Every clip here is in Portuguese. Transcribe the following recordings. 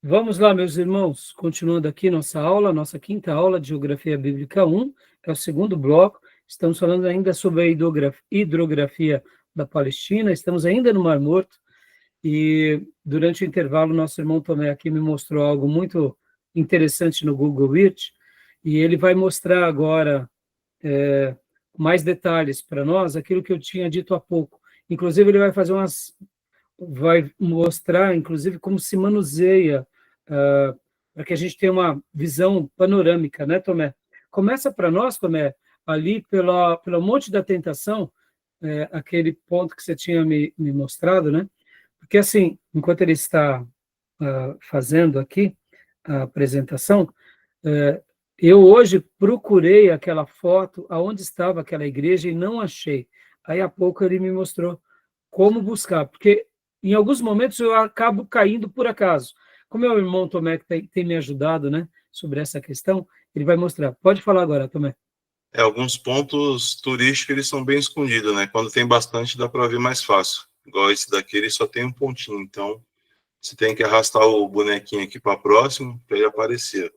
Vamos lá, meus irmãos, continuando aqui nossa aula, nossa quinta aula de Geografia Bíblica 1, é o segundo bloco. Estamos falando ainda sobre a hidrografia da Palestina, estamos ainda no Mar Morto, e durante o intervalo, nosso irmão Tomé aqui me mostrou algo muito interessante no Google Earth, e ele vai mostrar agora mais detalhes para nós, aquilo que eu tinha dito há pouco. Inclusive, ele vai mostrar, inclusive, como se manuseia, para que a gente tenha uma visão panorâmica, né, Tomé? Começa para nós, Tomé, ali pelo Monte da Tentação, aquele ponto que você tinha me mostrado, né? Porque, assim, enquanto ele está fazendo aqui a apresentação, eu hoje procurei aquela foto, aonde estava aquela igreja, e não achei. Aí, há pouco, ele me mostrou como buscar, porque em alguns momentos eu acabo caindo por acaso. Como é o irmão Tomé que tem me ajudado, né, sobre essa questão, ele vai mostrar. Pode falar agora, Tomé. Alguns pontos turísticos eles são bem escondidos, né? Quando tem bastante dá para ver mais fácil. Igual esse daqui, ele só tem um pontinho, então você tem que arrastar o bonequinho aqui para próximo para ele aparecer.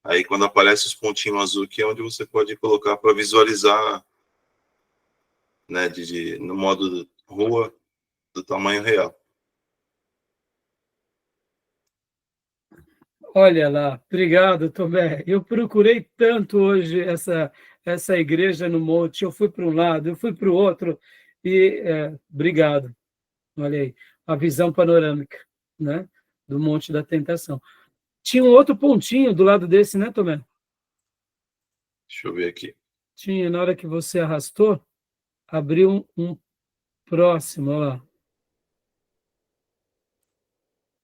Aí quando aparece os pontinhos azul aqui é onde você pode colocar para visualizar, né, no modo rua do tamanho real. Olha lá, obrigado, Tomé. Eu procurei tanto hoje essa igreja no monte. Eu fui para um lado, eu fui para o outro, e obrigado. Olha aí, a visão panorâmica, né, do Monte da Tentação. Tinha um outro pontinho do lado desse, né, Tomé? Deixa eu ver aqui. Tinha, na hora que você arrastou, abriu um próximo, olha lá.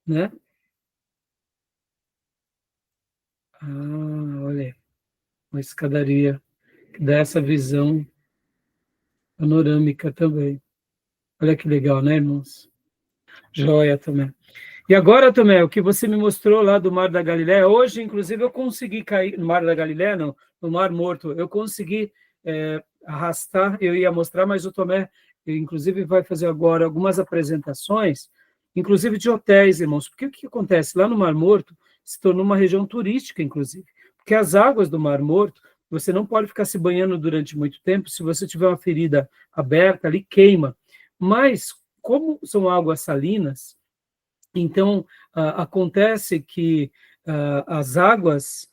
Né? Olha aí, uma escadaria que dá essa visão panorâmica também. Olha que legal, né, irmãos? Joia também. E agora também, o que você me mostrou lá do Mar da Galileia, hoje, inclusive, eu consegui cair no Mar da Galileia, não, no Mar Morto, eu consegui arrastar, eu ia mostrar, mas o Tomé, inclusive, vai fazer agora algumas apresentações, inclusive de hotéis, irmãos, porque o que acontece? Lá no Mar Morto, se tornou uma região turística, inclusive, porque as águas do Mar Morto, você não pode ficar se banhando durante muito tempo, se você tiver uma ferida aberta ali, queima, mas, como são águas salinas, então, acontece que as águas,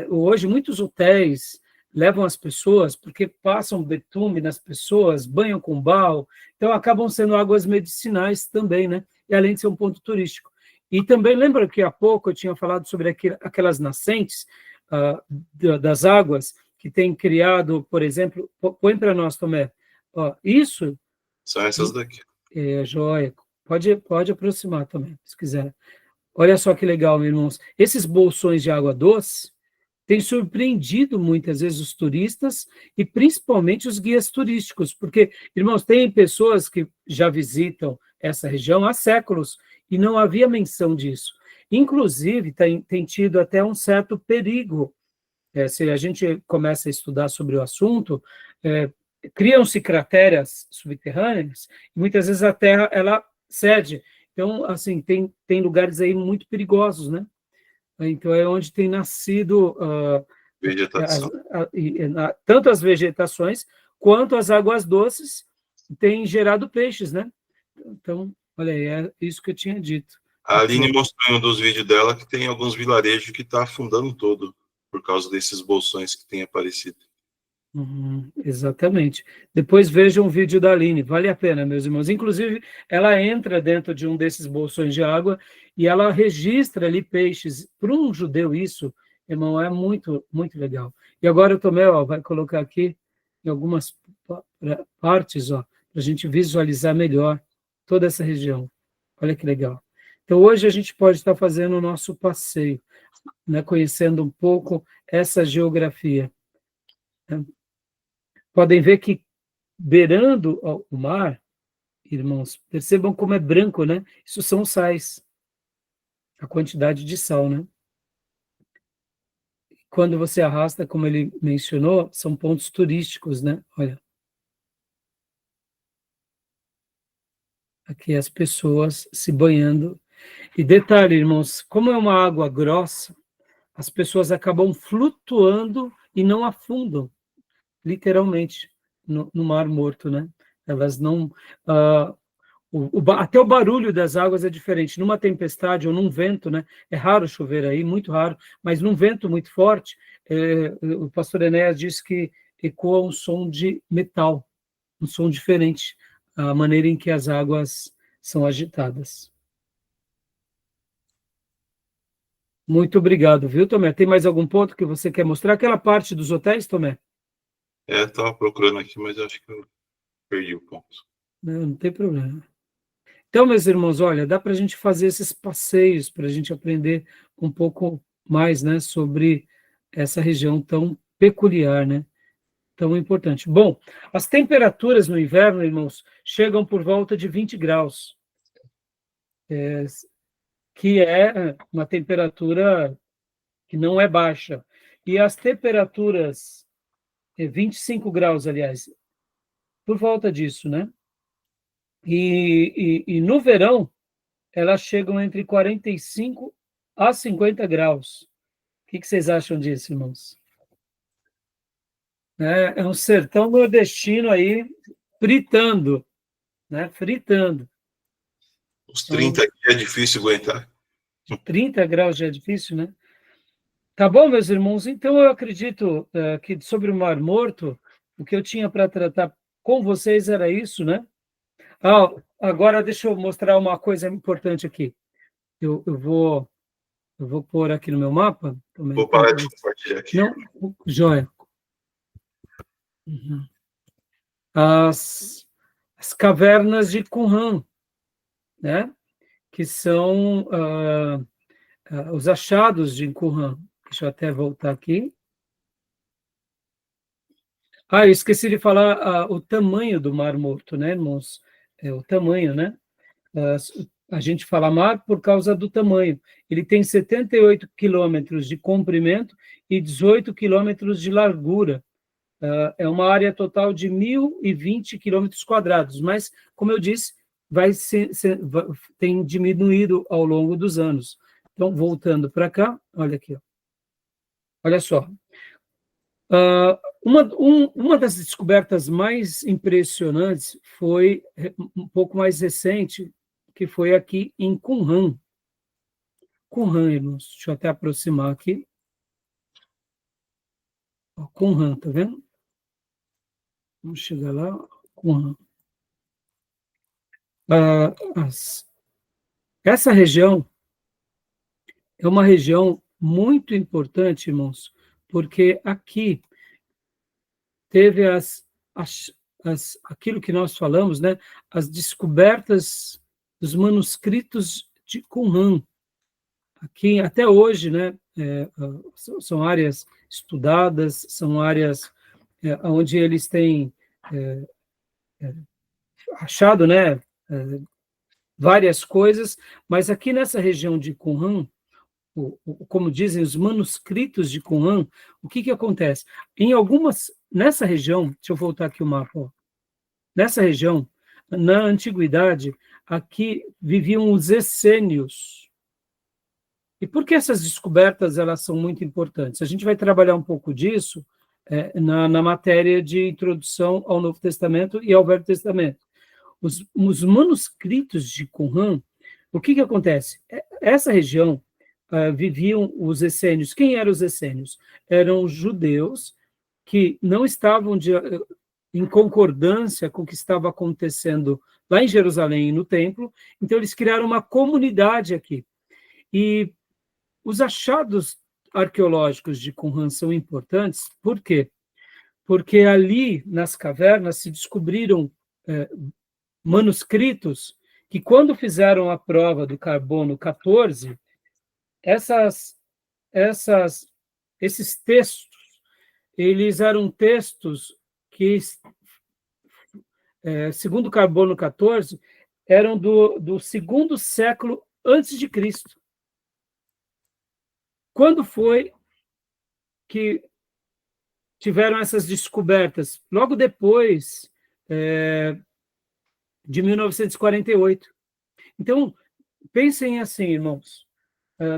hoje, muitos hotéis levam as pessoas, porque passam betume nas pessoas, banham com bal, então acabam sendo águas medicinais também, né? E além de ser um ponto turístico. E também, lembra que há pouco eu tinha falado sobre aquelas nascentes das águas que têm criado, por exemplo, põe para nós, Tomé, isso... São essas daqui. Joia. Pode aproximar também, se quiser. Olha só que legal, irmãos. Esses bolsões de água doce têm surpreendido muitas vezes os turistas e principalmente os guias turísticos, porque, irmãos, tem pessoas que já visitam essa região há séculos e não havia menção disso. Inclusive, tem tido até um certo perigo. Se a gente começa a estudar sobre o assunto, criam-se crateras subterrâneas e muitas vezes a Terra ela cede. Então, assim, tem lugares aí muito perigosos, né? Então, é onde tem nascido Vegetação. tanto as vegetações quanto as águas doces têm gerado peixes, né? Então, olha aí, é isso que eu tinha dito. A Aline mostrou em um dos vídeos dela que tem alguns vilarejos que está afundando todo por causa desses bolsões que têm aparecido. Exatamente. Depois vejam um vídeo da Aline, vale a pena, meus irmãos. Inclusive, ela entra dentro de um desses bolsões de água e ela registra ali peixes. Para um judeu isso, irmão, é muito, muito legal. E agora o Tomé vai colocar aqui em algumas partes, para a gente visualizar melhor toda essa região. Olha que legal. Então, hoje a gente pode estar fazendo o nosso passeio, né, conhecendo um pouco essa geografia. Podem ver que, beirando o mar, irmãos, percebam como é branco, né? Isso são sais, a quantidade de sal, né? Quando você arrasta, como ele mencionou, são pontos turísticos, né? Olha. Aqui as pessoas se banhando. E detalhe, irmãos, como é uma água grossa, as pessoas acabam flutuando e não afundam, literalmente, no Mar Morto, né? Elas não... até o barulho das águas é diferente. Numa tempestade ou num vento, né? É raro chover aí, muito raro, mas num vento muito forte, o pastor Enéas disse que ecoa um som de metal, um som diferente, a maneira em que as águas são agitadas. Muito obrigado, viu, Tomé? Tem mais algum ponto que você quer mostrar? Aquela parte dos hotéis, Tomé? Estava procurando aqui, mas acho que eu perdi o ponto. Não tem problema. Então, meus irmãos, olha, dá para a gente fazer esses passeios, para a gente aprender um pouco mais, né, sobre essa região tão peculiar, né, tão importante. Bom, as temperaturas no inverno, irmãos, chegam por volta de 20 graus, que é uma temperatura que não é baixa. E as temperaturas, 25 graus, aliás, por volta disso, né? E no verão, elas chegam entre 45 a 50 graus. O que vocês acham disso, irmãos? É um sertão nordestino aí fritando, né? Fritando. Os Então, 30 aqui é difícil aguentar. 30 graus já é difícil, né? Tá bom, meus irmãos? Então, eu acredito que sobre o Mar Morto, o que eu tinha para tratar com vocês era isso, né? Agora, deixa eu mostrar uma coisa importante aqui. Eu vou pôr aqui no meu mapa. Vou parar de compartilhar aqui. Não, joia. Uhum. As cavernas de Qumran, né? Que são os achados de Qumran. Deixa eu até voltar aqui. Eu esqueci de falar o tamanho do Mar Morto, né, irmãos? O tamanho, né? A gente fala mar por causa do tamanho. Ele tem 78 quilômetros de comprimento e 18 quilômetros de largura. É uma área total de 1.020 quilômetros quadrados, mas, como eu disse, tem diminuído ao longo dos anos. Então, voltando para cá, olha aqui. Olha só. Uma das descobertas mais impressionantes foi um pouco mais recente, que foi aqui em Qumran. Qumran, irmãos. Deixa eu até aproximar aqui. Qumran, tá vendo? Vamos chegar lá. Qumran. Essa região é uma região muito importante, irmãos, porque aqui teve aquilo que nós falamos, né? As descobertas dos manuscritos de Qumran. Aqui, até hoje, né? São áreas estudadas, são áreas onde eles têm achado, né? Várias coisas, mas aqui nessa região de Qumran, como dizem os manuscritos de Qumran, o que acontece? Nessa região, deixa eu voltar aqui o mapa, ó. Nessa região, na antiguidade, aqui viviam os essênios. E por que essas descobertas elas são muito importantes? A gente vai trabalhar um pouco disso na matéria de introdução ao Novo Testamento e ao Velho Testamento. Os manuscritos de Qumran, o que acontece? Essa região viviam os essênios. Quem eram os essênios? Eram os judeus que não estavam em concordância com o que estava acontecendo lá em Jerusalém, no templo, então eles criaram uma comunidade aqui. E os achados arqueológicos de Qumran são importantes, por quê? Porque ali, nas cavernas, se descobriram manuscritos que, quando fizeram a prova do carbono 14, esses textos, eles eram textos que, segundo o carbono 14, eram do segundo século antes de Cristo. Quando foi que tiveram essas descobertas? Logo depois de 1948. Então, pensem assim, irmãos,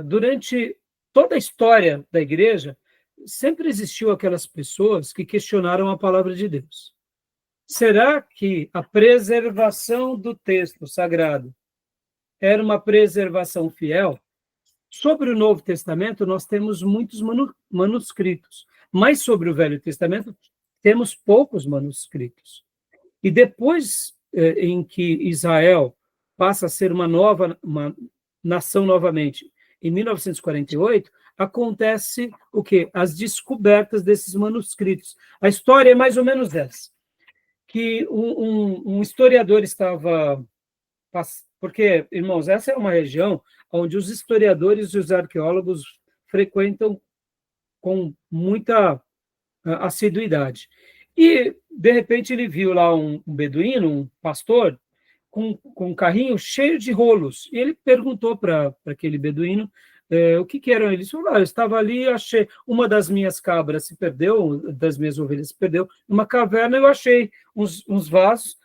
durante toda a história da igreja, sempre existiu aquelas pessoas que questionaram a palavra de Deus. Será que a preservação do texto sagrado era uma preservação fiel? Sobre o Novo Testamento, nós temos muitos manuscritos, mas sobre o Velho Testamento, temos poucos manuscritos. E depois em que Israel passa a ser uma nação novamente, em 1948, acontece o quê? As descobertas desses manuscritos. A história é mais ou menos essa, que um historiador estava... Porque, irmãos, essa é uma região onde os historiadores e os arqueólogos frequentam com muita assiduidade. E, de repente, ele viu lá um beduíno, um pastor, com um carrinho cheio de rolos. E ele perguntou para aquele beduíno o que eram eles. Ele falou, eu estava ali, achei uma das minhas cabras se perdeu, das minhas ovelhas se perdeu, numa caverna eu achei uns vasos.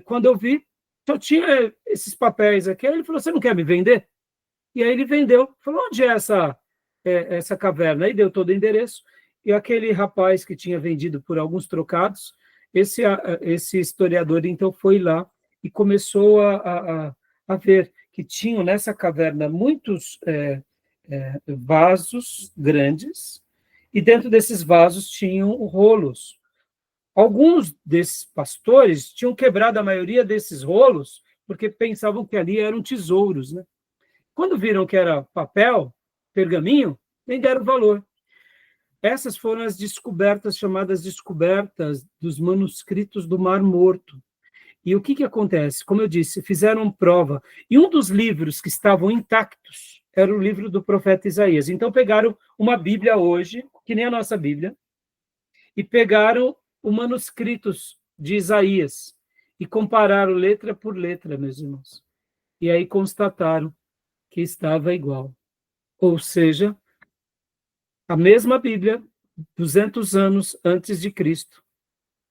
Quando eu vi, só tinha esses papéis aqui. Aí ele falou, você não quer me vender? E aí ele vendeu. Falou, onde é essa caverna? Aí deu todo o endereço. E aquele rapaz que tinha vendido por alguns trocados, esse historiador, então, foi lá e começou a ver que tinham nessa caverna muitos vasos grandes, e dentro desses vasos tinham rolos. Alguns desses pastores tinham quebrado a maioria desses rolos porque pensavam que ali eram tesouros, né? Quando viram que era papel, pergaminho, nem deram valor. Essas foram as descobertas, chamadas descobertas dos manuscritos do Mar Morto. E o que acontece? Como eu disse, fizeram prova. E um dos livros que estavam intactos era o livro do profeta Isaías. Então pegaram uma Bíblia hoje, que nem a nossa Bíblia, e pegaram os manuscritos de Isaías e compararam letra por letra, meus irmãos. E aí constataram que estava igual. Ou seja, a mesma Bíblia, 200 anos antes de Cristo,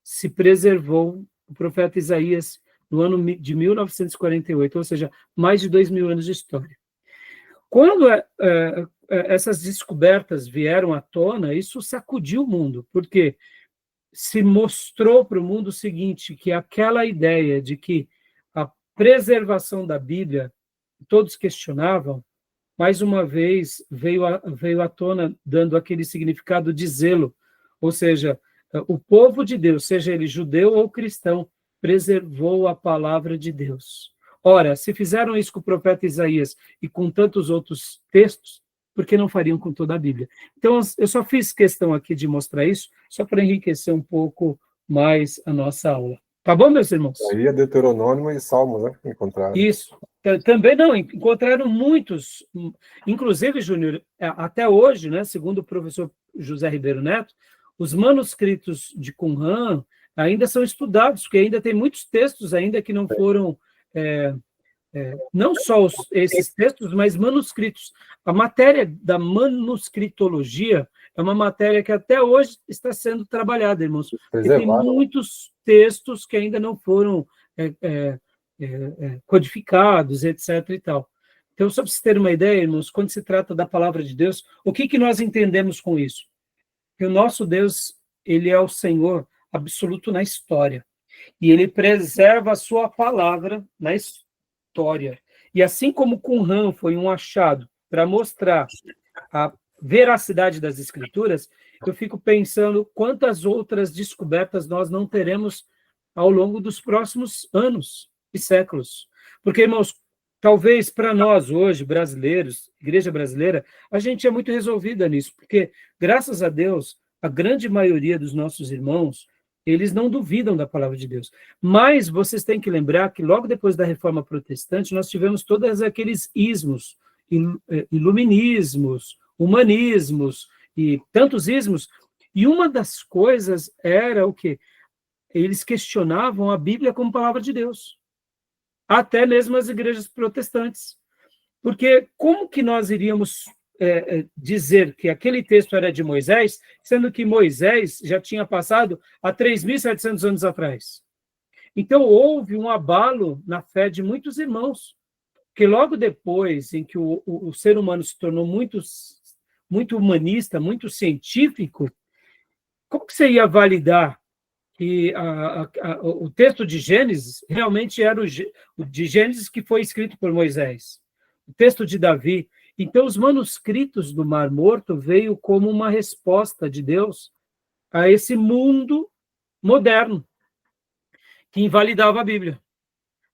se preservou o profeta Isaías no ano de 1948, ou seja, mais de 2.000 anos de história. Quando essas descobertas vieram à tona, isso sacudiu o mundo, porque se mostrou para o mundo o seguinte, que aquela ideia de que a preservação da Bíblia, todos questionavam, mais uma vez veio à tona, dando aquele significado de zelo, ou seja, o povo de Deus, seja ele judeu ou cristão, preservou a palavra de Deus. Ora, se fizeram isso com o profeta Isaías e com tantos outros textos, por que não fariam com toda a Bíblia? Então, eu só fiz questão aqui de mostrar isso, só para enriquecer um pouco mais a nossa aula. Tá bom, meus irmãos? Aí é Deuteronômio e Salmos, né? Encontraram. Isso. Também não, encontraram muitos, inclusive, Júnior, até hoje, né, segundo o professor José Ribeiro Neto, os manuscritos de Qumran ainda são estudados, porque ainda tem muitos textos ainda que não foram, não só esses textos, mas manuscritos. A matéria da manuscritologia é uma matéria que até hoje está sendo trabalhada, irmãos, porque tem muitos textos que ainda não foram codificados, etc. e tal. Então, só para vocês terem uma ideia, irmãos, quando se trata da palavra de Deus, o que nós entendemos com isso? Que o nosso Deus, ele é o Senhor absoluto na história, e ele preserva a sua palavra na história. E assim como Qumran foi um achado para mostrar a veracidade das Escrituras, eu fico pensando quantas outras descobertas nós não teremos ao longo dos próximos anos e séculos. Porque, irmãos, talvez para nós hoje, brasileiros, igreja brasileira, a gente é muito resolvida nisso, porque, graças a Deus, a grande maioria dos nossos irmãos, eles não duvidam da palavra de Deus. Mas vocês têm que lembrar que logo depois da Reforma Protestante, nós tivemos todos aqueles ismos, iluminismos, humanismos e tantos ismos, e uma das coisas era o quê? Eles questionavam a Bíblia como palavra de Deus. Até mesmo as igrejas protestantes. Porque como que nós iríamos dizer que aquele texto era de Moisés, sendo que Moisés já tinha passado há 3.700 anos atrás? Então, houve um abalo na fé de muitos irmãos Porque logo depois em que o ser humano se tornou muito humanista, muito científico, como que você ia validar que o texto de Gênesis realmente era o de Gênesis que foi escrito por Moisés? O texto de Davi. Então, os manuscritos do Mar Morto veio como uma resposta de Deus a esse mundo moderno que invalidava a Bíblia.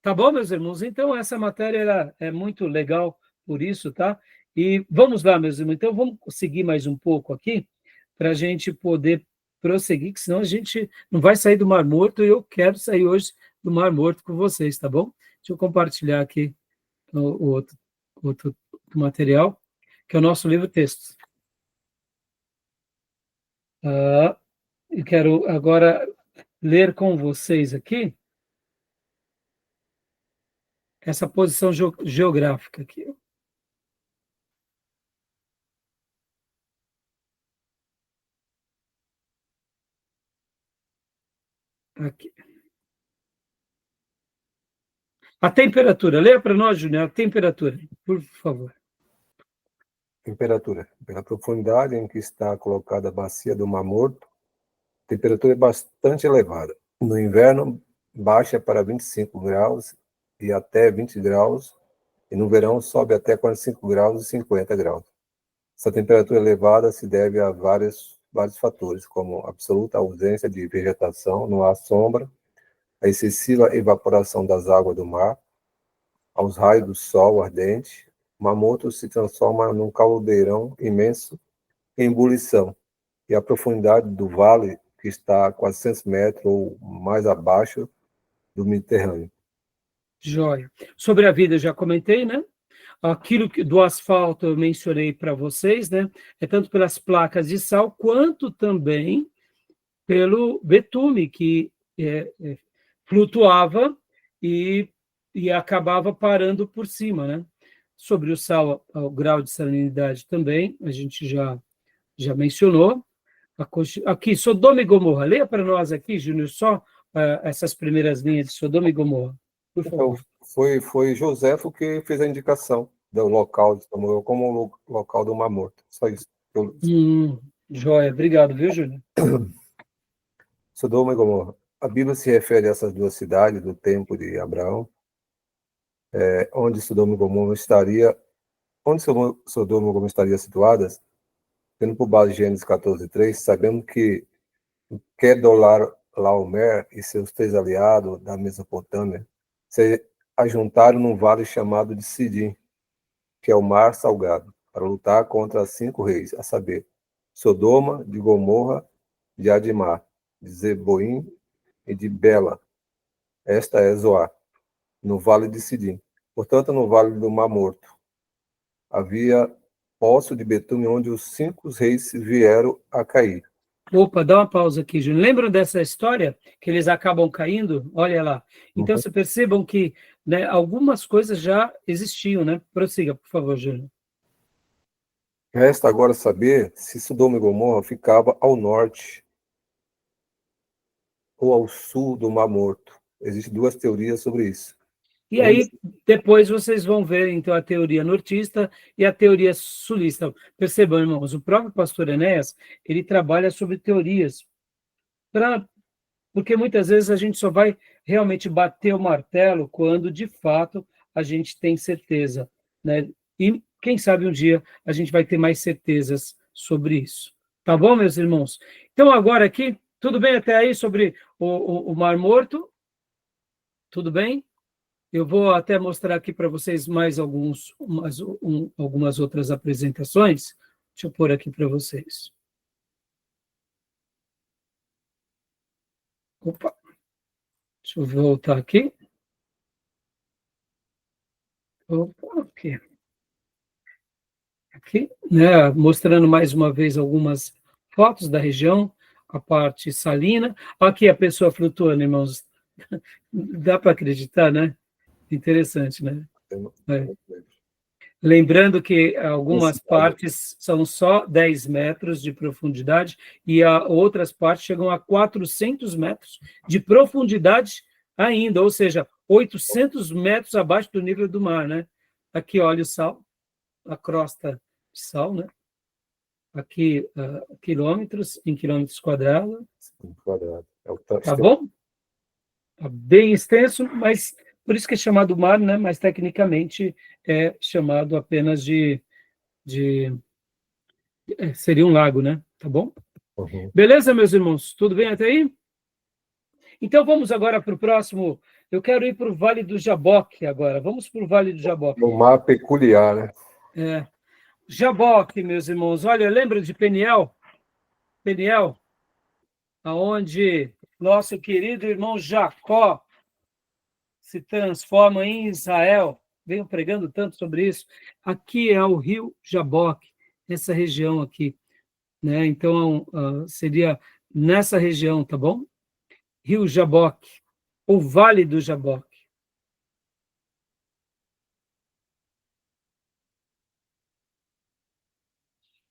Tá bom, meus irmãos? Então, essa matéria é muito legal por isso, tá? E vamos lá, meus irmãos. Então, vamos seguir mais um pouco aqui para a gente poder prosseguir, que senão a gente não vai sair do Mar Morto, e eu quero sair hoje do Mar Morto com vocês, tá bom? Deixa eu compartilhar aqui o outro material, que é o nosso livro-texto. Eu quero agora ler com vocês aqui essa posição geográfica aqui. Aqui. A temperatura. Leia para nós, Júnior, a temperatura, por favor. Temperatura. Pela profundidade em que está colocada a bacia do Mar Morto, a temperatura é bastante elevada. No inverno, baixa para 25 graus e até 20 graus, e no verão sobe até 45 graus e 50 graus. Essa temperatura elevada se deve a vários fatores, como a absoluta ausência de vegetação, não há sombra, a excessiva evaporação das águas do mar, aos raios do sol ardente. O Mar Morto se transforma num caldeirão imenso em ebulição, e a profundidade do vale, que está a 400 metros ou mais abaixo do Mediterrâneo. Joia. Sobre a vida, eu já comentei, né? Aquilo do asfalto eu mencionei para vocês, né? É tanto pelas placas de sal, quanto também pelo betume, que flutuava e acabava parando por cima, né? Sobre o sal, o grau de salinidade também, a gente já mencionou. Aqui, Sodoma e Gomorra. Leia para nós aqui, Júnior, só essas primeiras linhas de Sodoma e Gomorra, por favor. Então, foi Joséfo que fez a indicação do local de Sodoma como o local do Mar Morto. Só isso. Joia. Obrigado, viu, Júnior? Sodoma e Gomorra. A Bíblia se refere a essas duas cidades do tempo de Abraão, onde Sodoma e Gomorra estaria situadas, tendo por base Gênesis 14:3, sabemos que Kedorlaomer e seus 3 aliados da Mesopotâmia se ajuntaram num vale chamado de Sidim, que é o Mar Salgado, para lutar contra 5 reis, a saber, Sodoma, de Gomorra, de Adimá, de Zeboim e de Bela. Esta é Zoar, no vale de Sidim. Portanto, no vale do Mar Morto, havia poço de betume onde os 5 reis vieram a cair. Opa, dá uma pausa aqui, Júnior. Lembram dessa história que eles acabam caindo? Olha lá. Então, vocês percebam que, né, algumas coisas já existiam, né? Prossiga, por favor, Júnior. Resta agora saber se Sodoma e Gomorra ficava ao norte ou ao sul do Mar Morto. Existem 2 teorias sobre isso. E aí, depois vocês vão ver, então, a teoria nortista e a teoria sulista. Percebam, irmãos, o próprio pastor Enéas, ele trabalha sobre teorias, porque muitas vezes a gente só vai realmente bater o martelo quando, de fato, a gente tem certeza, né? E, quem sabe, um dia a gente vai ter mais certezas sobre isso. Tá bom, meus irmãos? Então, agora aqui, tudo bem até aí sobre o Mar Morto? Tudo bem? Eu vou até mostrar aqui para vocês mais algumas outras apresentações. Deixa eu pôr aqui para vocês. Opa! Deixa eu voltar aqui. Opa, aqui. Aqui, né, mostrando mais uma vez algumas fotos da região, a parte salina. Aqui a pessoa flutuando, irmãos. Dá para acreditar, né? Interessante, né? Lembrando que algumas partes são só 10 metros de profundidade e outras partes chegam a 400 metros de profundidade ainda, ou seja, 800 metros abaixo do nível do mar, né? Aqui, olha o sal, a crosta de sal, né? Aqui, quilômetros, em quilômetros quadrados. Quadrado. Tá bom? Tá bem extenso, mas por isso que é chamado mar, né? Mas tecnicamente é chamado apenas seria um lago, né? Tá bom? Uhum. Beleza, meus irmãos? Tudo bem até aí? Então vamos agora para o próximo. Eu quero ir para o Vale do Jaboque agora. Vamos para o Vale do Jaboque. Um mar peculiar, né? Jaboque, meus irmãos. Olha, lembra de Peniel? Peniel, aonde nosso querido irmão Jacó se transforma em Israel. Venho pregando tanto sobre isso. Aqui é o rio Jaboque, essa região aqui, né? Então, seria nessa região, tá bom? Rio Jaboque, o Vale do Jaboque.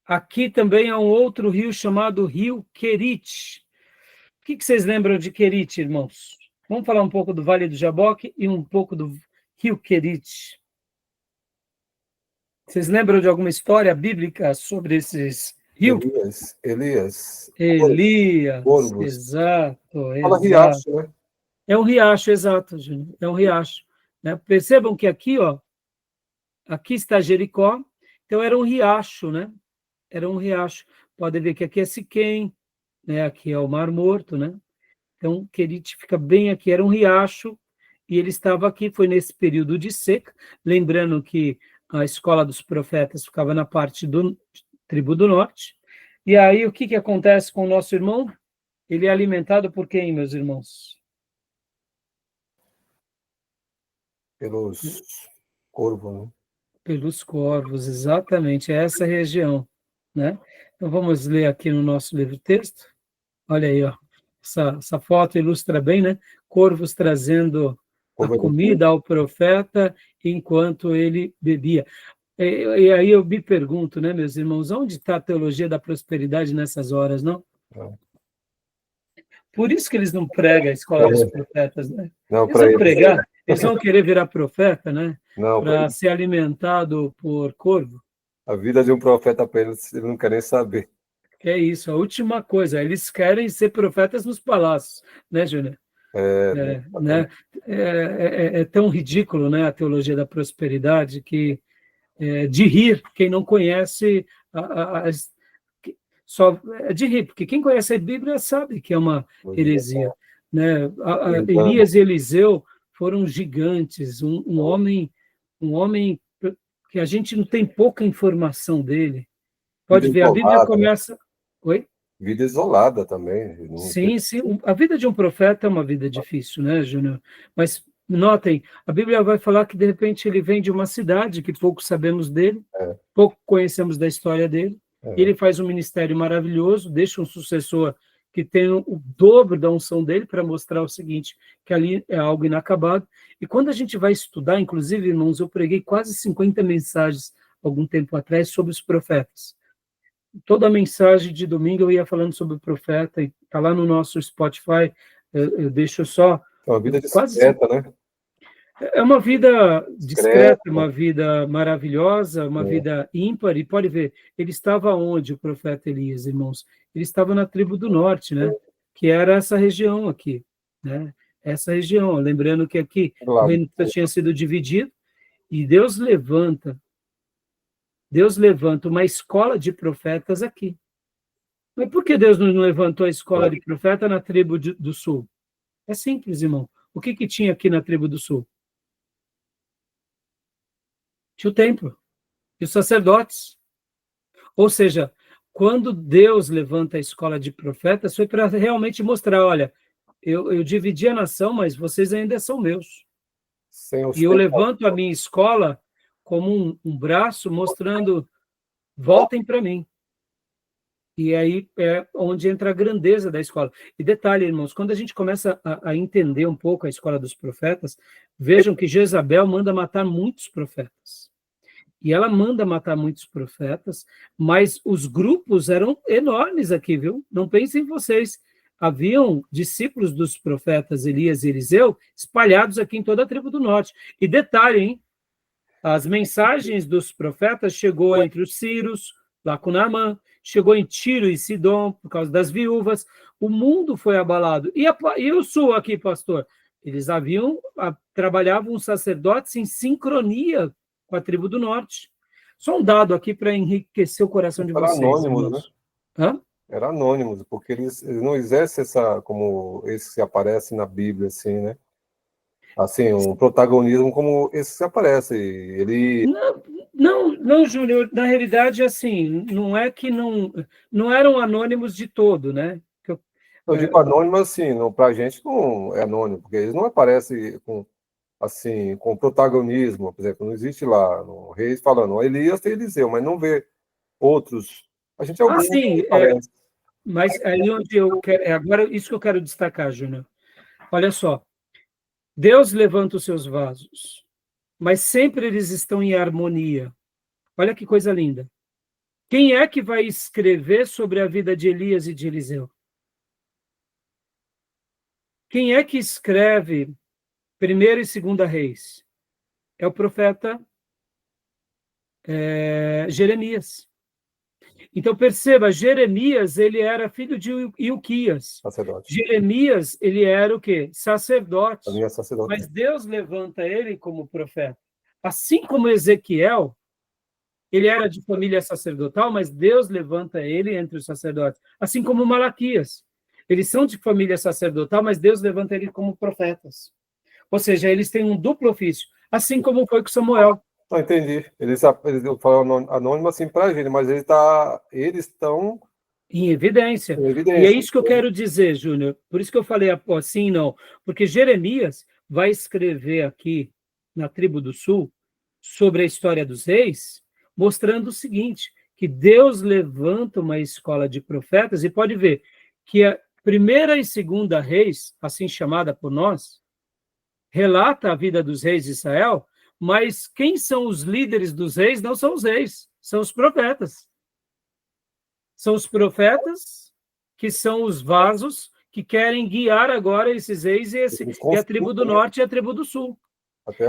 Aqui também há um outro rio chamado Rio Querite. O que vocês lembram de Querite, irmãos? Vamos falar um pouco do Vale do Jaboque e um pouco do Rio Querite. Vocês lembram de alguma história bíblica sobre esses rios? Elias. Corvos. Exato. Fala riacho, né? É um riacho, exato, Júnior. É um riacho. Né? Percebam que aqui, ó, aqui está Jericó, então era um riacho, né? Era um riacho. Pode ver que aqui é Siquém, né? Aqui é o Mar Morto, né? Então, Querite fica bem aqui, era um riacho, e ele estava aqui, foi nesse período de seca, lembrando que a escola dos profetas ficava na parte do tribo do norte. E aí, o que acontece com o nosso irmão? Ele é alimentado por quem, meus irmãos? Pelos corvos, né? Pelos corvos, exatamente, é essa região, né? Então, vamos ler aqui no nosso livro-texto. Olha aí, ó. Essa foto ilustra bem, né? Corvos trazendo a comida ao profeta enquanto ele bebia. E aí eu me pergunto, né, meus irmãos, onde está a teologia da prosperidade nessas horas, não? Por isso que eles não pregam a escola dos profetas, né? Não, eles vão pregar, eles vão querer virar profeta, né? Para ser alimentado por corvo. A vida de um profeta para eles não querem saber. É isso, a última coisa, eles querem ser profetas nos palácios, né, Júnior? É tão ridículo, né, a teologia da prosperidade, que de rir quem não conhece, só de rir, porque quem conhece a Bíblia sabe que é uma heresia. Né? Elias e Eliseu foram gigantes, um homem que a gente não tem pouca informação dele. Pode ver, a Bíblia começa... Oi? Vida isolada também. Sim. A vida de um profeta é uma vida difícil, né, Júnior? Mas notem, a Bíblia vai falar que de repente ele vem de uma cidade que pouco sabemos dele, pouco conhecemos da história dele. Ele faz um ministério maravilhoso, deixa um sucessor que tem o dobro da unção dele para mostrar o seguinte, que ali é algo inacabado. E quando a gente vai estudar, inclusive, irmãos, eu preguei quase 50 mensagens algum tempo atrás sobre os profetas. Toda a mensagem de domingo eu ia falando sobre o profeta, e está lá no nosso Spotify, eu deixo só... É uma vida discreta, né? É uma vida discreta, uma vida maravilhosa, uma vida ímpar, e pode ver, ele estava onde, o profeta Elias, irmãos? Ele estava na tribo do norte, né? Que era essa região aqui, né? Essa região, lembrando que aqui o reino tinha sido dividido, e Deus levanta uma escola de profetas aqui. Mas por que Deus não levantou a escola de profeta na tribo do sul? É simples, irmão. O que tinha aqui na tribo do sul? Tinha o templo e os sacerdotes. Ou seja, quando Deus levanta a escola de profetas, foi para realmente mostrar, olha, eu dividi a nação, mas vocês ainda são meus. E eu levanto a minha escola como um braço mostrando, voltem para mim. E aí é onde entra a grandeza da escola. E detalhe, irmãos, quando a gente começa a entender um pouco a escola dos profetas, vejam que Jezabel manda matar muitos profetas. E ela manda matar muitos profetas, mas os grupos eram enormes aqui, viu? Não pensem vocês. Haviam discípulos dos profetas Elias e Eliseu espalhados aqui em toda a tribo do norte. E detalhe, hein? As mensagens dos profetas chegou entre os sírios, lá com Naamã, chegou em Tiro e Sidom, por causa das viúvas. O mundo foi abalado. E o sul aqui, pastor? Eles trabalhavam os sacerdotes em sincronia com a tribo do norte. Só um dado aqui para enriquecer o coração de vocês. Era anônimos, né? Hã? Era anônimos, porque eles não exercem como esse que aparece na Bíblia, assim, né? Assim, um protagonismo como esse que aparece. Ele... Não, Júnior, na realidade, assim, não é que não eram anônimos de todo, né? Eu digo anônimo assim, para a gente não é anônimo, porque eles não aparecem com protagonismo, por exemplo, não existe lá no Reis falando, Elias tem Eliseu, mas não vê outros. A gente é alguns sim, que aparece. mas aí onde eu quero, agora isso que eu quero destacar, Júnior. Olha só, Deus levanta os seus vasos, mas sempre eles estão em harmonia. Olha que coisa linda. Quem é que vai escrever sobre a vida de Elias e de Eliseu? Quem é que escreve 1º e 2º Reis? É o profeta Jeremias. Então, perceba, Jeremias, ele era filho de Ilquias. Sacerdote. Jeremias, ele era o quê? Sacerdote. Também é sacerdote. Mas Deus levanta ele como profeta. Assim como Ezequiel, ele era de família sacerdotal, mas Deus levanta ele entre os sacerdotes. Assim como Malaquias. Eles são de família sacerdotal, mas Deus levanta ele como profetas. Ou seja, eles têm um duplo ofício. Assim como foi com Samuel. Não, entendi. Eles falam anônimo assim para a gente, mas eles estão em evidência. Em evidência. E é isso que eu quero dizer, Júnior. Por isso que eu falei assim, não. Porque Jeremias vai escrever aqui na tribo do sul sobre a história dos reis, mostrando o seguinte, que Deus levanta uma escola de profetas, e pode ver que a 1ª e 2ª Reis, assim chamada por nós, relata a vida dos reis de Israel, mas quem são os líderes dos reis não são os reis, são os profetas. São os profetas que são os vasos que querem guiar agora esses reis e a tribo do norte e a tribo do sul.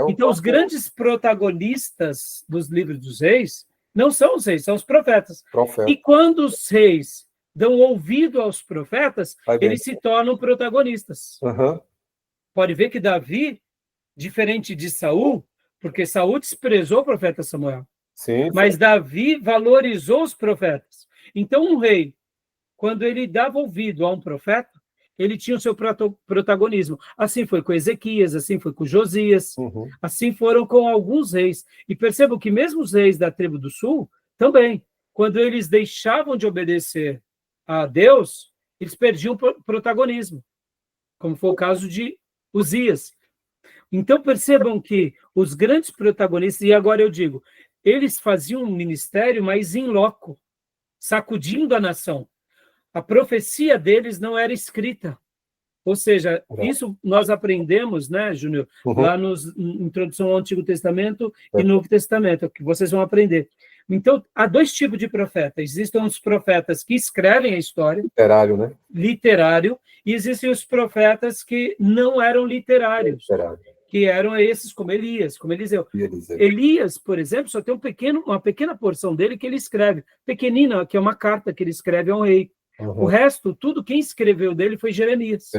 Então, os grandes protagonistas dos livros dos reis não são os reis, são os profetas. E quando os reis dão ouvido aos profetas, eles se tornam protagonistas. Uhum. Pode ver que Davi, diferente de Saul, porque Saul desprezou o profeta Samuel, sim. Mas Davi valorizou os profetas. Então, um rei, quando ele dava ouvido a um profeta, ele tinha o seu protagonismo. Assim foi com Ezequias, assim foi com Josias, assim foram com alguns reis. E percebam que mesmo os reis da tribo do sul, também, quando eles deixavam de obedecer a Deus, eles perdiam protagonismo, como foi o caso de Uzias. Então, percebam que os grandes protagonistas, e agora eu digo, eles faziam um ministério, mas in loco, sacudindo a nação. A profecia deles não era escrita. Ou seja, isso nós aprendemos, né, Júnior, lá na Introdução ao Antigo Testamento e Novo Testamento, que vocês vão aprender. Então, há dois tipos de profetas. Existem os profetas que escrevem a história. Literário, né? Literário. E existem os profetas que não eram literários. Literário. Que eram esses como Elias, como Eliseu. Elias, por exemplo, só tem uma pequena porção dele que ele escreve. Pequenina, que é uma carta que ele escreve a um rei. O resto, tudo quem escreveu dele foi Jeremias.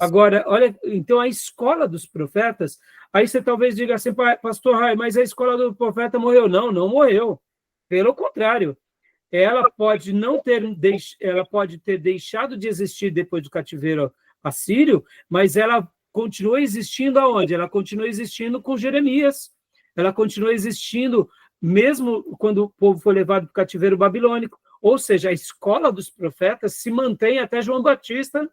Agora, olha, então a escola dos profetas, aí você talvez diga assim, pastor Rai, mas a escola do profeta morreu. Não, não morreu. Pelo contrário, ela pode ter deixado de existir depois do cativeiro assírio, mas ela continua existindo aonde? Ela continua existindo com Jeremias. Ela continua existindo mesmo quando o povo foi levado para o cativeiro babilônico. Ou seja, a escola dos profetas se mantém até João Batista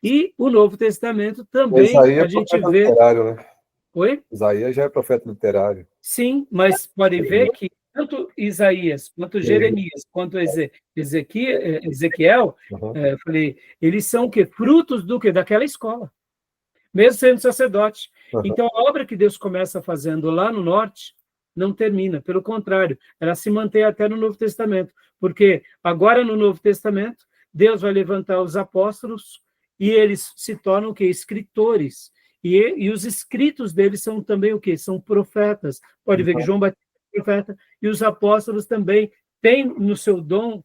e o Novo Testamento também. A gente vê. Literário, né? Oi? Isaías já é profeta literário. Sim, mas pode ver que tanto Isaías, quanto Jeremias, quanto Ezequiel, falei, eles são o quê? Frutos do quê? Daquela escola. Mesmo sendo sacerdote. Então, a obra que Deus começa fazendo lá no norte não termina. Pelo contrário, ela se mantém até no Novo Testamento. Porque agora, no Novo Testamento, Deus vai levantar os apóstolos e eles se tornam o quê? Escritores. E os escritos deles são também o quê? São profetas. Pode ver que João Batista profeta, e os apóstolos também têm no seu dom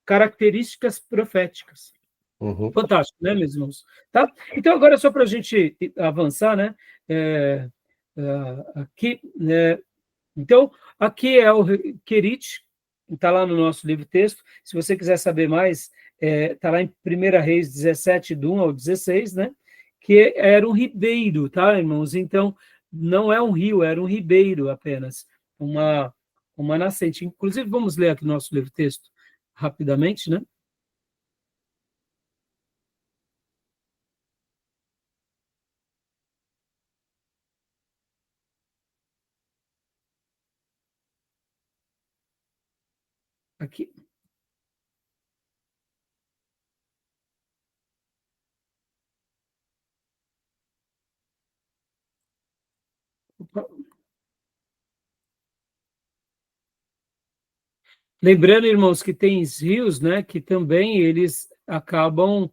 características proféticas. Uhum. Fantástico, né, meus irmãos? Tá? Então, agora, só para a gente avançar, né? Aqui, né? Então, aqui é o Querite, está lá no nosso livro texto. Se você quiser saber mais, está lá em 1 Reis 17, do 1 ao 16, né? Que era um ribeiro, tá, irmãos? Então, não é um rio, era um ribeiro apenas, uma nascente. Inclusive, vamos ler aqui o nosso livro texto rapidamente, né? Aqui. Opa. Lembrando, irmãos, que tem rios, né, que também eles acabam,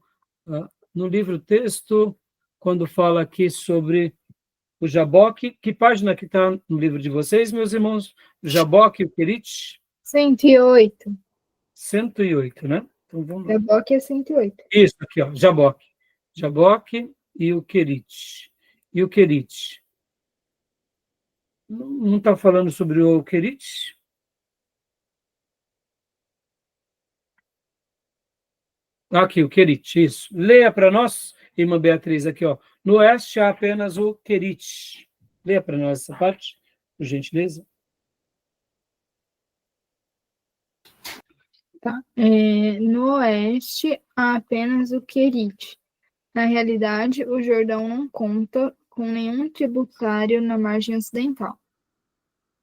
no livro texto, quando fala aqui sobre o Jaboque, que página que está no livro de vocês, meus irmãos? O Jaboque e o Querite? 108. 108, né? Então vamos lá. Jaboque é 108. Isso, aqui, ó, Jaboque. Jaboque e o Querite. E o Querite? Não está falando sobre o Querite? Aqui, o Querite, isso. Leia para nós, irmã Beatriz, aqui, ó. No oeste há apenas o Querite. Leia para nós essa parte, por gentileza. Tá? No oeste há apenas o Querite. Na realidade, o Jordão não conta com nenhum tributário na margem ocidental.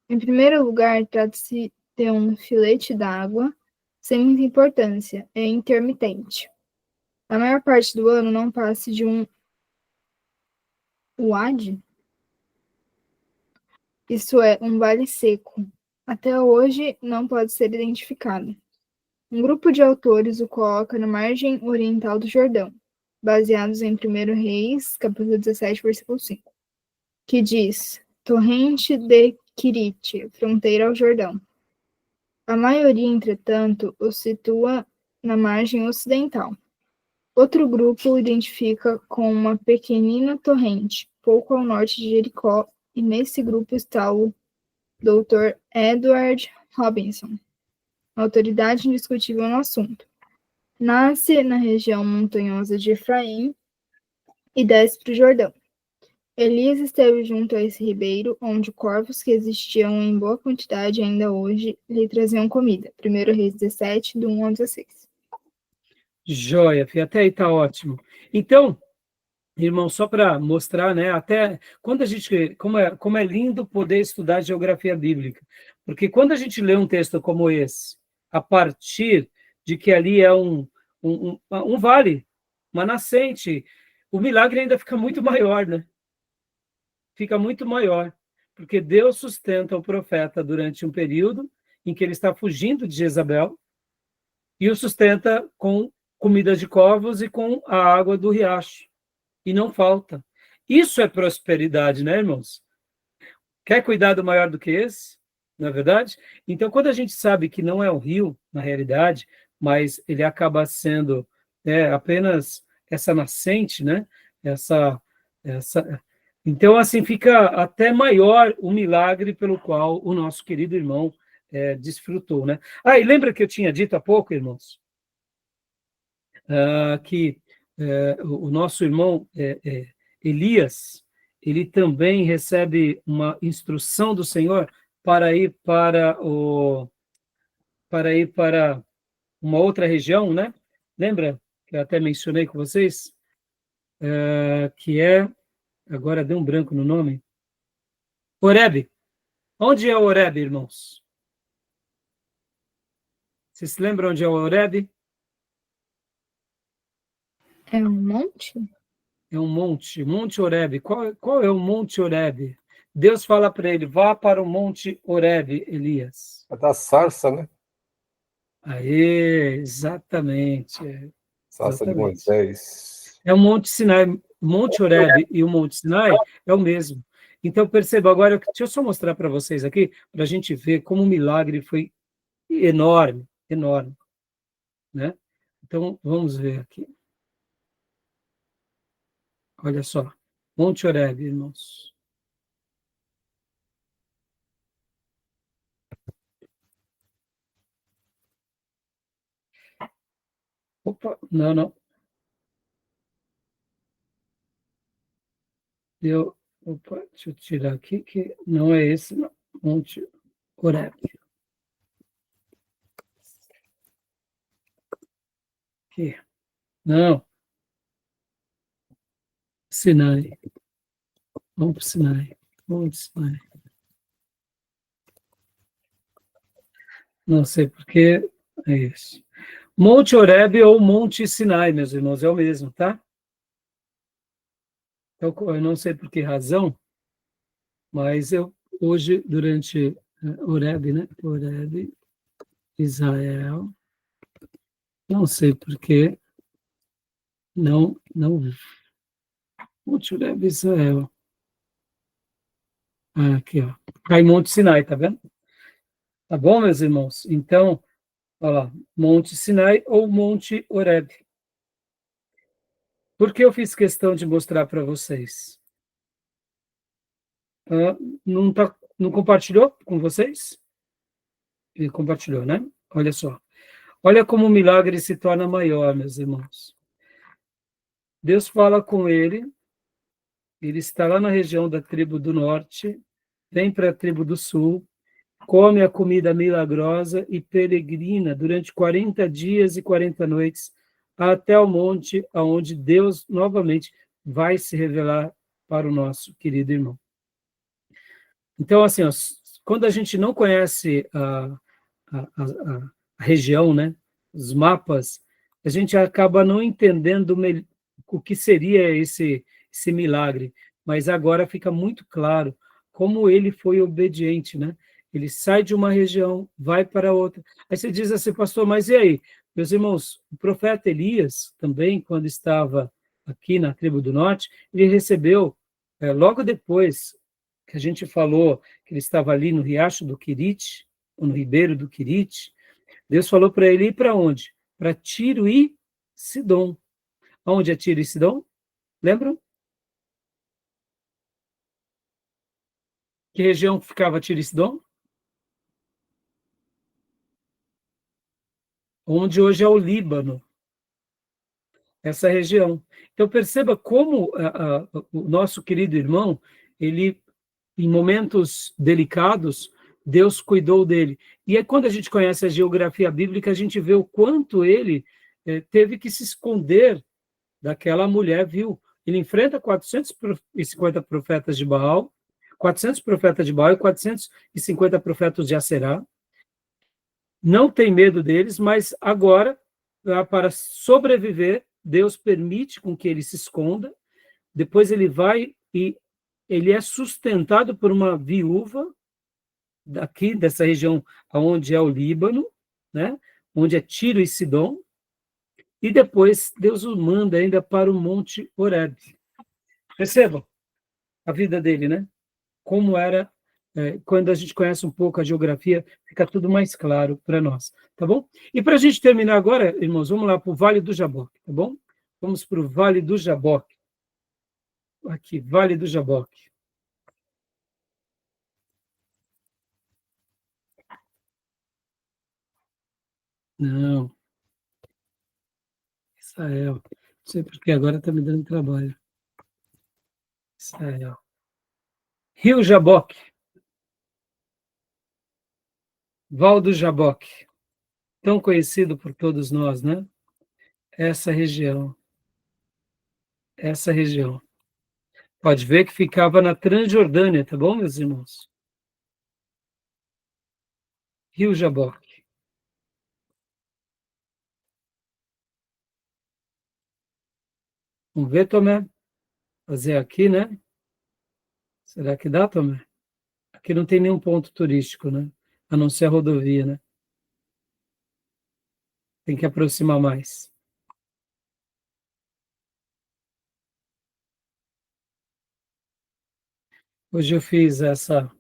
Em primeiro lugar, trata-se de um filete d'água sem muita importância, é intermitente. A maior parte do ano não passa de um uad, isso é, um vale seco. Até hoje não pode ser identificado. Um grupo de autores o coloca na margem oriental do Jordão, baseados em 1 Reis, capítulo 17, versículo 5, que diz: torrente de Quirite, fronteira ao Jordão. A maioria, entretanto, o situa na margem ocidental. Outro grupo o identifica com uma pequenina torrente, pouco ao norte de Jericó, e nesse grupo está o Dr. Edward Robinson, autoridade indiscutível no assunto. Nasce na região montanhosa de Efraim e desce para o Jordão. Elias esteve junto a esse ribeiro, onde corvos que existiam em boa quantidade ainda hoje lhe traziam comida. 1 Reis 17, do 1 ao 16. Joia, Fih, até aí está ótimo. Então, irmão, só para mostrar, né, até quando a gente, como é lindo poder estudar geografia bíblica, porque quando a gente lê um texto como esse, a partir de que ali é um vale, uma nascente, o milagre ainda fica muito maior, né? Fica muito maior, porque Deus sustenta o profeta durante um período em que ele está fugindo de Jezabel e o sustenta com comida de corvos e com a água do riacho. E não falta. Isso é prosperidade, né, irmãos? Quer cuidado maior do que esse? Não é verdade? Então, quando a gente sabe que não é um rio, na realidade, mas ele acaba sendo apenas essa nascente, né? Então, assim, fica até maior o milagre pelo qual o nosso querido irmão desfrutou, né? Ah, e lembra que eu tinha dito há pouco, irmãos, que o nosso irmão Elias, ele também recebe uma instrução do Senhor para ir para uma outra região, né? Lembra que eu até mencionei com vocês? Que agora deu um branco no nome. Horebe. Onde é o Horebe, irmãos? Vocês se lembram onde é o Horebe? É um monte? É um monte, Monte Horebe. Qual é o Monte Horebe? Deus fala para ele, vá para o Monte Horebe, Elias. É da sarça, né? Aê, exatamente. Sarça de Exatamente. Moisés. É o Monte Sinai. Monte Horebe e o Monte Sinai é o mesmo. Então, perceba agora, deixa eu só mostrar para vocês aqui, para a gente ver como o milagre foi enorme, enorme, né? Então, vamos ver aqui. Olha só, Monte Horebe, irmãos. Opa, não, não. Opa, deixa eu tirar aqui, que não é esse, não. Monte Horebe. Aqui. Não, Sinai. Vamos para o Sinai. Monte Sinai. Não sei porque é isso. Monte Horebe ou Monte Sinai, meus irmãos, é o mesmo, tá? Então, eu não sei por que razão, mas eu hoje, durante Horebe, né? Horebe, Israel, não sei por que, não vi. Monte Horebe, Israel. Ah, aqui, ó. Cai Monte Sinai, tá vendo? Tá bom, meus irmãos? Então, olha lá, Monte Sinai ou Monte Horebe. Por que eu fiz questão de mostrar para vocês? Ah, não compartilhou com vocês? Ele compartilhou, né? Olha só. Olha como o milagre se torna maior, meus irmãos. Deus fala com ele está lá na região da tribo do norte, vem para a tribo do sul, come a comida milagrosa e peregrina durante 40 dias e 40 noites até o monte aonde Deus novamente vai se revelar para o nosso querido irmão. Então, assim, ó, quando a gente não conhece a região, né, os mapas, a gente acaba não entendendo o que seria esse milagre. Mas agora fica muito claro como ele foi obediente, né? Ele sai de uma região, vai para outra. Aí você diz assim, pastor, mas e aí? Meus irmãos, o profeta Elias também, quando estava aqui na tribo do norte, ele recebeu, logo depois que a gente falou que ele estava ali no riacho do Querite, ou no ribeiro do Querite, Deus falou para ele ir para onde? Para Tiro e Sidom. Onde é Tiro e Sidom? Lembram? Que região ficava Tiro e Sidom? Onde hoje é o Líbano, essa região. Então perceba como o nosso querido irmão, ele, em momentos delicados, Deus cuidou dele. E é quando a gente conhece a geografia bíblica, a gente vê o quanto ele teve que se esconder daquela mulher, viu? Ele enfrenta 450 profetas de Baal, 400 profetas de Baal e 450 profetas de Aserá. Não tem medo deles, mas agora, para sobreviver, Deus permite com que ele se esconda. Depois ele vai e ele é sustentado por uma viúva daqui, dessa região onde é o Líbano, né? Onde é Tiro e Sidom, e depois Deus o manda ainda para o Monte Horebe. Percebam a vida dele, né? Como era, quando a gente conhece um pouco a geografia, fica tudo mais claro para nós, tá bom? E para a gente terminar agora, irmãos, vamos lá para o Vale do Jaboque, tá bom? Vamos para o Vale do Jaboque. Aqui, Vale do Jaboque. Não, Israel. Não sei porque agora está me dando trabalho. Israel. Rio Jaboque. Val do Jaboque. Tão conhecido por todos nós, né? Essa região. Essa região. Pode ver que ficava na Transjordânia, tá bom, meus irmãos? Rio Jaboque. Vamos ver, Tomé? Fazer aqui, né? Será que dá, Tomé? Aqui não tem nenhum ponto turístico, né? A não ser a rodovia, né? Tem que aproximar mais. Hoje eu fiz essa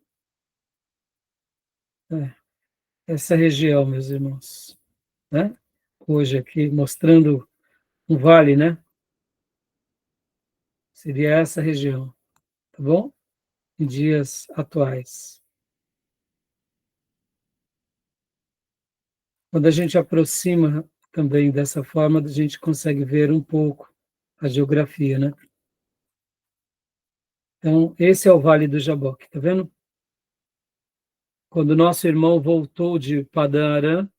região, meus irmãos, né? Hoje aqui mostrando um vale, né? Seria essa região, tá bom? Em dias atuais. Quando a gente aproxima também dessa forma, a gente consegue ver um pouco a geografia, né? Então, esse é o Vale do Jaboque, tá vendo? Quando nosso irmão voltou de Padã Arã,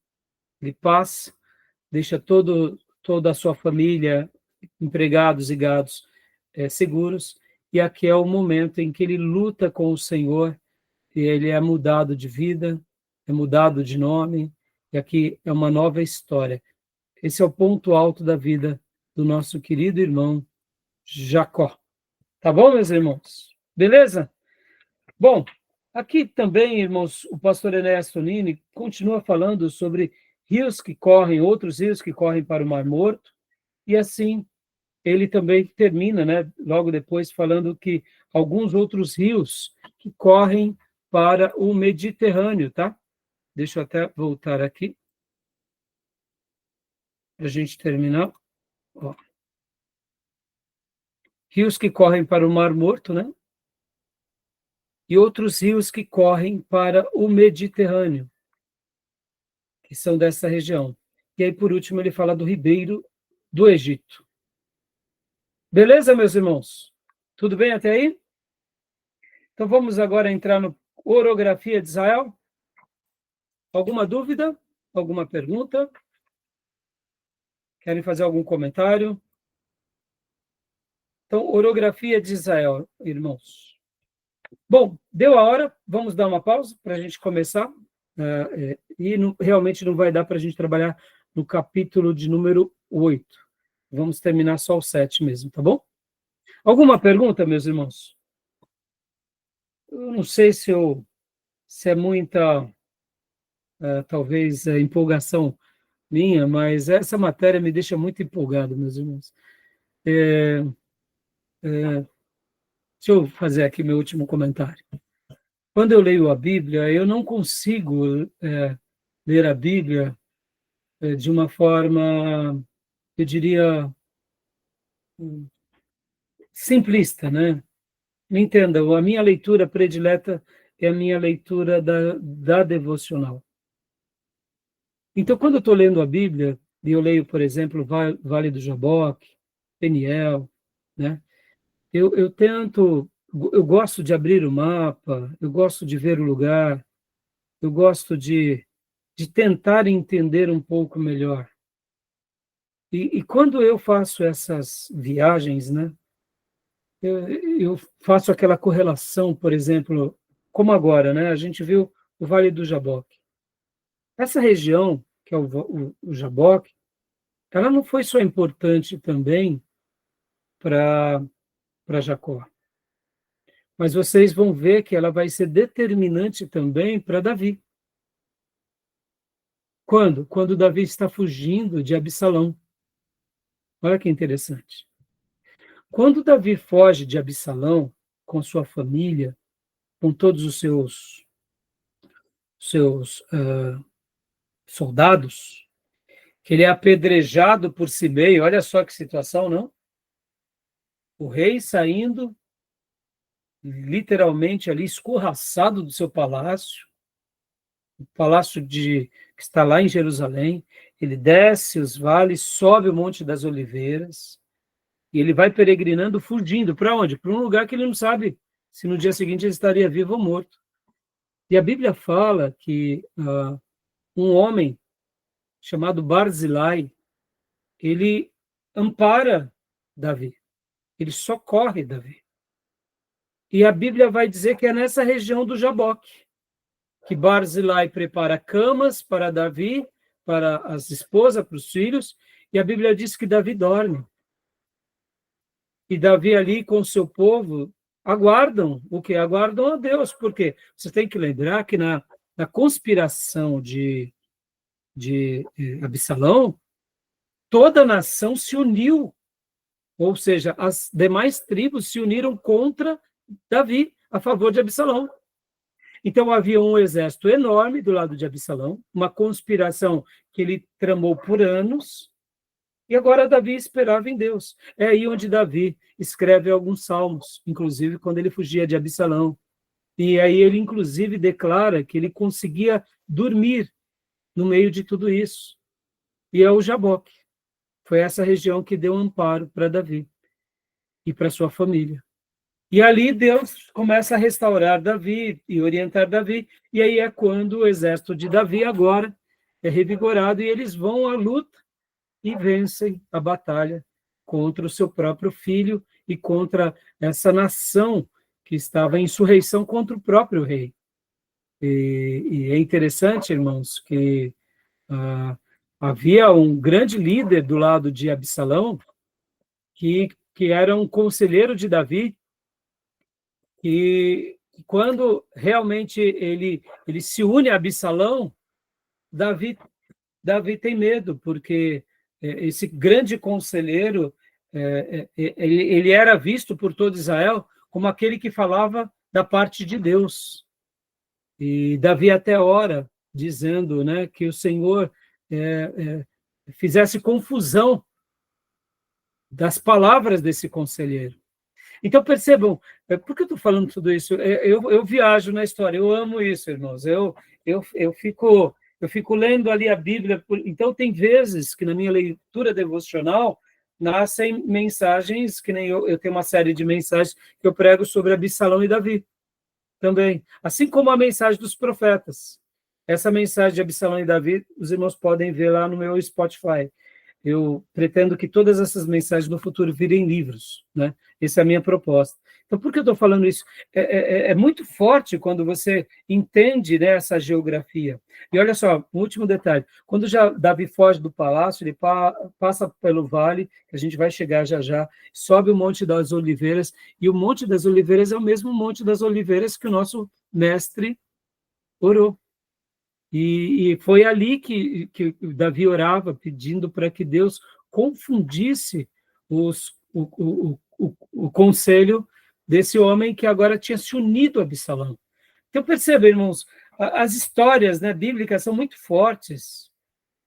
ele passa, deixa toda a sua família, empregados e gados seguros, e aqui é o momento em que ele luta com o Senhor, e ele é mudado de vida, é mudado de nome, e aqui é uma nova história. Esse é o ponto alto da vida do nosso querido irmão Jacó. Tá bom, meus irmãos? Beleza? Bom, aqui também, irmãos, o pastor Enéas Tonini continua falando sobre rios que correm, outros rios que correm para o Mar Morto, e assim ele também termina, né, logo depois, falando que alguns outros rios que correm para o Mediterrâneo, tá? Deixa eu até voltar aqui, para a gente terminar. Ó. Rios que correm para o Mar Morto, né? E outros rios que correm para o Mediterrâneo, que são dessa região. E aí, por último, ele fala do ribeiro do Egito. Beleza, meus irmãos? Tudo bem até aí? Então, vamos agora entrar no Orografia de Israel. Alguma dúvida? Alguma pergunta? Querem fazer algum comentário? Então, Orografia de Israel, irmãos. Bom, deu a hora, vamos dar uma pausa para a gente começar. E realmente não vai dar para a gente trabalhar no capítulo de número 8. Vamos terminar só o 7 mesmo, tá bom? Alguma pergunta, meus irmãos? Eu não sei se é muita, talvez, empolgação minha, mas essa matéria me deixa muito empolgado, meus irmãos. Deixa eu fazer aqui meu último comentário. Quando eu leio a Bíblia, eu não consigo ler a Bíblia de uma forma, eu diria, simplista, né? Me entenda, a minha leitura predileta é a minha leitura da devocional. Então, quando eu estou lendo a Bíblia, e eu leio, por exemplo, Vale do Jaboque, Peniel, né? Eu tento, eu gosto de abrir o mapa, eu gosto de ver o lugar, eu gosto de tentar entender um pouco melhor. E quando eu faço essas viagens, né? Eu faço aquela correlação, por exemplo, como agora, né? A gente viu o Vale do Jaboque. Essa região, que é o Jaboque, ela não foi só importante também para Jacó, mas vocês vão ver que ela vai ser determinante também para Davi. Quando? Quando Davi está fugindo de Absalão. Olha que interessante. Quando Davi foge de Absalão, com sua família, com todos os seus soldados, que ele é apedrejado por Simei, olha só que situação, não? O rei saindo, literalmente ali, escorraçado do seu palácio, o palácio que está lá em Jerusalém, ele desce os vales, sobe o Monte das Oliveiras, e ele vai peregrinando, fugindo. Para onde? Para um lugar que ele não sabe se no dia seguinte ele estaria vivo ou morto. E a Bíblia fala que um homem chamado Barzilai, ele ampara Davi, ele socorre Davi. E a Bíblia vai dizer que é nessa região do Jaboque que Barzilai prepara camas para Davi, para as esposas, para os filhos, e a Bíblia diz que Davi dorme. E Davi ali com o seu povo aguardam o quê? Aguardam a Deus, porque você tem que lembrar que na conspiração de Absalão, toda a nação se uniu, ou seja, as demais tribos se uniram contra Davi. a favor de Absalão. Então havia um exército enorme do lado de Absalão, uma conspiração que ele tramou por anos, e agora Davi esperava em Deus. É aí onde Davi escreve alguns salmos, inclusive quando ele fugia de Absalão. E aí ele, inclusive, declara que ele conseguia dormir no meio de tudo isso. E é o Jaboque. Foi essa região que deu amparo para Davi e para sua família. E ali Deus começa a restaurar Davi e orientar Davi. E aí é quando o exército de Davi agora é revigorado e eles vão à luta e vencem a batalha contra o seu próprio filho e contra essa nação que estava em insurreição contra o próprio rei. E é interessante, irmãos, que havia um grande líder do lado de Absalão, que era um conselheiro de Davi, que quando realmente ele se une a Absalão, Davi tem medo, porque esse grande conselheiro, ele era visto por todo Israel como aquele que falava da parte de Deus. E Davi até ora, dizendo, né, que o Senhor fizesse confusão das palavras desse conselheiro. Então, percebam, por que eu estou falando tudo isso? Eu viajo na história, eu amo isso, irmãos. Eu fico lendo ali a Bíblia. Então, tem vezes que na minha leitura devocional nascem mensagens, que nem eu tenho uma série de mensagens que eu prego sobre Absalão e Davi também, assim como a mensagem dos profetas. Essa mensagem de Absalão e Davi, os irmãos podem ver lá no meu Spotify. Eu pretendo que todas essas mensagens no futuro virem livros, né? Essa é a minha proposta. Então, por que eu estou falando isso? É muito forte quando você entende, né, essa geografia. E olha só, um último detalhe. Quando já Davi foge do palácio, ele passa pelo vale, que a gente vai chegar já já, sobe o Monte das Oliveiras, e o Monte das Oliveiras é o mesmo Monte das Oliveiras que o nosso mestre orou. E foi ali que Davi orava, pedindo para que Deus confundisse o conselho desse homem que agora tinha se unido a Absalão. Então, perceba, irmãos, as histórias, né, bíblicas são muito fortes.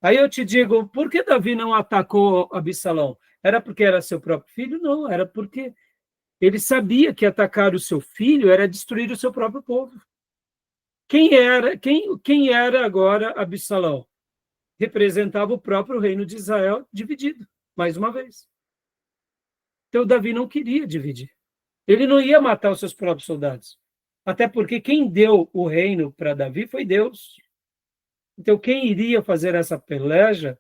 Aí eu te digo, por que Davi não atacou Absalão? Era porque era seu próprio filho? Não, era porque ele sabia que atacar o seu filho era destruir o seu próprio povo. Quem era agora Absalão? Representava o próprio reino de Israel dividido, mais uma vez. Então, Davi não queria dividir. Ele não ia matar os seus próprios soldados. Até porque quem deu o reino para Davi foi Deus. Então, quem iria fazer essa peleja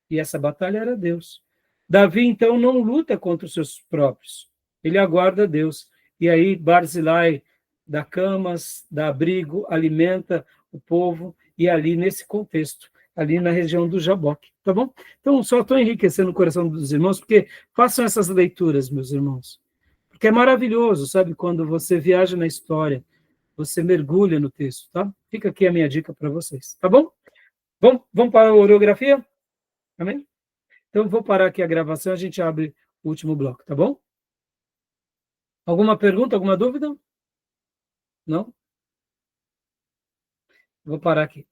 e essa batalha era Deus. Davi, então, não luta contra os seus próprios. Ele aguarda Deus. E aí, Barzilai dá camas, dá abrigo, alimenta o povo, e ali nesse contexto, ali na região do Jaboque, tá bom? Então, só estou enriquecendo o coração dos irmãos, porque façam essas leituras, meus irmãos, porque é maravilhoso, sabe, quando você viaja na história, você mergulha no texto, tá? Fica aqui a minha dica para vocês, tá bom? Vamos para a orografia? Amém? Então, vou parar aqui a gravação, a gente abre o último bloco, tá bom? Alguma pergunta, alguma dúvida? Não? Vou parar aqui.